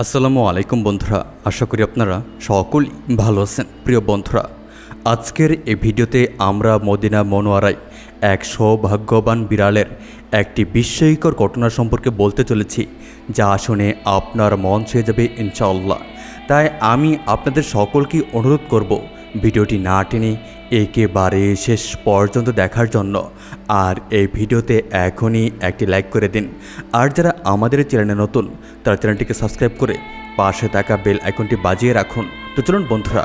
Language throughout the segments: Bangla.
আসসালামু আলাইকুম বন্ধুরা, আশা করি আপনারা সকলেই ভালো আছেন। প্রিয় বন্ধুরা, আজকের এই ভিডিওতে আমরা মদিনা মনোয়ারায় এক সৌভাগ্যবান বিড়ালের একটি বিস্ময়কর ঘটনা সম্পর্কে বলতে চলেছি, যা শুনে আপনার মন ছুঁয়ে যাবে ইনশাআল্লাহ। তাই আমি আপনাদের সকলকে অনুরোধ করব ভিডিওটি না টেনে একেবারে শেষ পর্যন্ত দেখার জন্য। আর এই ভিডিওতে এখনই একটি লাইক করে দিন। আর যারা আমাদের চ্যানেলে নতুন, তারা চ্যানেলটিকে সাবস্ক্রাইব করে পাশে থাকা বেল আইকনটি বাজিয়ে রাখুন। তো চলুন বন্ধুরা,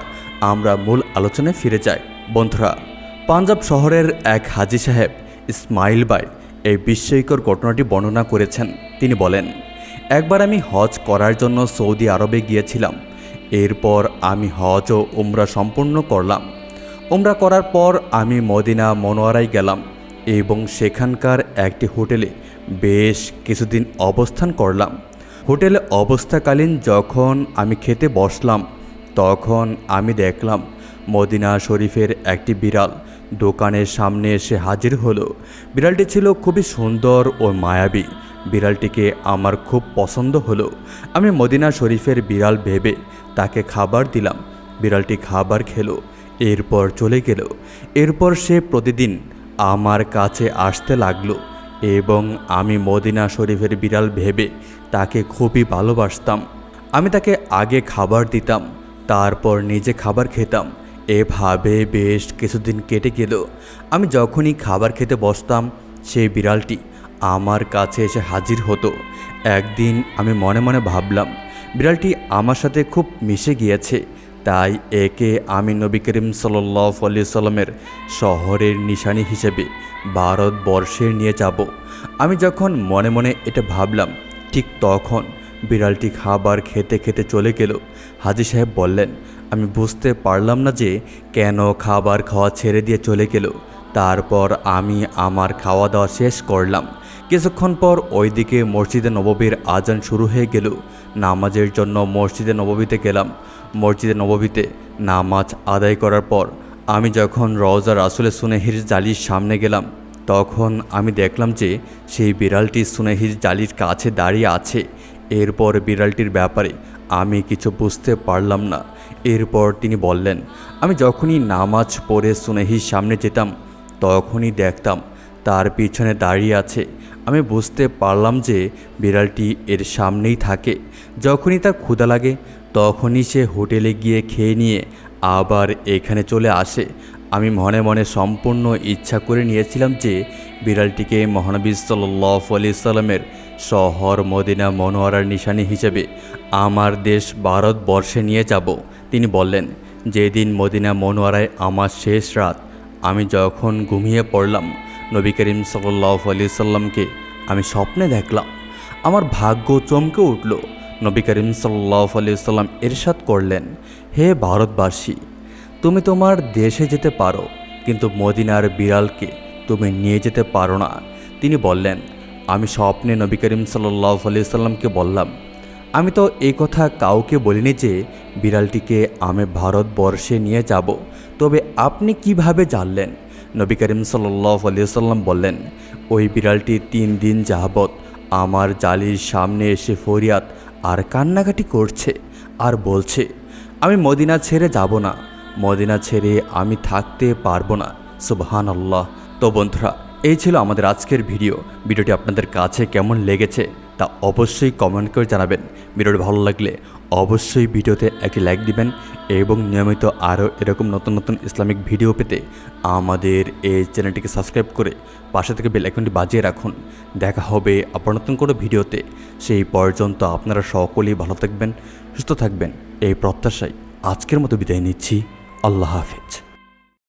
আমরা মূল আলোচনায় ফিরে যাই। বন্ধুরা, পাঞ্জাব শহরের এক হাজি সাহেব ইসমাইল ভাই এই বিস্ময়কর ঘটনাটি বর্ণনা করেছেন। তিনি বলেন, একবার আমি হজ করার জন্য সৌদি আরবে গিয়েছিলাম। এরপর আমি হজ ও উমরা সম্পূর্ণ করলাম। উমরা করার পর আমি মদিনা মনোয়ারায় গেলাম এবং সেখানকার একটি হোটেলে বেশ কিছুদিন অবস্থান করলাম। হোটেলে অবস্থাকালীন যখন আমি খেতে বসলাম, তখন আমি দেখলাম মদিনা শরীফের একটি বিড়াল দোকানের সামনে এসে হাজির হলো। বিড়ালটি ছিল খুবই সুন্দর ও মায়াবী। বিড়ালটিকে আমার খুব পছন্দ হলো। আমি মদিনা শরীফের বিড়াল ভেবে তাকে খাবার দিলাম। বিড়ালটি খাবার খেলো, এরপর চলে গেল। এরপর সে প্রতিদিন আমার কাছে আসতে লাগলো এবং আমি মদিনা শরীফের বিড়াল ভেবে তাকে খুবই ভালোবাসতাম। আমি তাকে আগে খাবার দিতাম, তারপর নিজে খাবার খেতাম। এভাবে বেশ কিছুদিন কেটে গেল। আমি যখনই খাবার খেতে বসতাম, সেই বিড়ালটি আমার কাছে এসে হাজির হতো। একদিন আমি মনে মনে ভাবলাম, বিড়ালটি আমার সাথে খুব মিশে গিয়েছে, তাই একে আমি নবী করিম সাল্লাল্লাহু আলাইহি সাল্লামের শহরের নিশানি হিসেবে ভারতবর্ষে নিয়ে যাব। আমি যখন মনে মনে এটা ভাবলাম, ঠিক তখন বিড়ালটি খাবার খেতে খেতে চলে গেল। হাজী সাহেব বললেন, আমি বুঝতে পারলাম না যে কেন খাবার খাওয়া ছেড়ে দিয়ে চলে গেল। তারপর আমি আমার খাওয়া দাওয়া শেষ করলাম। কিছুক্ষণ পর ওইদিকে মসজিদে নববীর আজান শুরু হয়ে গেল। নামাজের জন্য মসজিদে নববীতে গেলাম। মসজিদে নববীতে নামাজ আদায় করার পর আমি যখন রওজা রাসূলের সুনেহির জালির সামনে গেলাম, তখন আমি দেখলাম যে সেই বিড়ালটি সুনেহির জালির কাছে দাঁড়িয়ে আছে। এরপর বিড়ালটির ব্যাপারে আমি কিছু বুঝতে পারলাম না। এরপর তিনি বললেন, আমি যখনই নামাজ পড়ে সুনেহির সামনে যেতাম, তখনই দেখতাম তার পিছনে দাঁড়িয়ে আছে। আমি বুঝতে পারলাম যে বিড়ালটি এর সামনেই থাকে। যখনই তার ক্ষুধা লাগে, তখনই সে হোটেলে গিয়ে খেয়ে নিয়ে আবার এখানে চলে আসে। আমি মনে মনে সম্পূর্ণ ইচ্ছা করে নিয়েছিলাম যে বিড়ালটিকে মহানবী সাল্লাল্লাহু আলাইহি সাল্লামের শহর মদিনা মনোয়ারার নিশানি হিসেবে আমার দেশ ভারতবর্ষে নিয়ে যাব। তিনি বললেন, যেদিন মদিনা মনোয়ারায় আমার শেষ রাত, আমি যখন ঘুমিয়ে পড়লাম, নবী করিম সাল্লাল্লাহু আলাইহি সাল্লামকে আমি স্বপ্নে দেখলাম। আমার ভাগ্য চমকে উঠল। নবী করিম সাল্লাল্লাহু আলাইহি সাল্লাম ইরশাদ করলেন, হে ভারতবাসী, তুমি তোমার দেশে যেতে পারো, কিন্তু মদিনার বিড়ালকে তুমি নিয়ে যেতে পারো না। তিনি বললেন, আমি স্বপ্নে নবী করিম সাল্লাল্লাহু আলাইহি সাল্লামকে বললাম, আমি তো এই কথা কাউকে বলিনি যে বিড়ালটিকে আমি ভারতবর্ষে নিয়ে যাব, তবে আপনি কিভাবে জানলেন? নবী করিম সাল্লাল্লাহু আলাইহি সাল্লাম বললেন, ওই বিড়ালটি 3 দিন যাবৎ আমার জালির সামনে এসে ফরিয়াদ আর কান্নাকাটি করছে আর বলছে, আমি মদিনা ছেড়ে যাব না, মদিনা ছেড়ে আমি থাকতে পারবো না। সুবহানাল্লাহ। তো বন্ধুরা, এই ছিল আমাদের আজকের ভিডিওটি আপনাদের কাছে কেমন লেগেছে তা অবশ্যই কমেন্ট করে জানাবেন। ভিডিওটি ভালো লাগলে অবশ্যই ভিডিওতে একটি লাইক দিবেন এবং নিয়মিত আরও এরকম নতুন নতুন ইসলামিক ভিডিও পেতে আমাদের এই চ্যানেলটিকে সাবস্ক্রাইব করে পাশে থেকে বেল আইকনটি বাজিয়ে রাখুন। দেখা হবে আবার নতুন কোনো ভিডিওতে। সেই পর্যন্ত আপনারা সকলেই ভালো থাকবেন, সুস্থ থাকবেন, এই প্রত্যাশায় আজকের মতো বিদায় নিচ্ছি। আল্লাহ হাফেজ।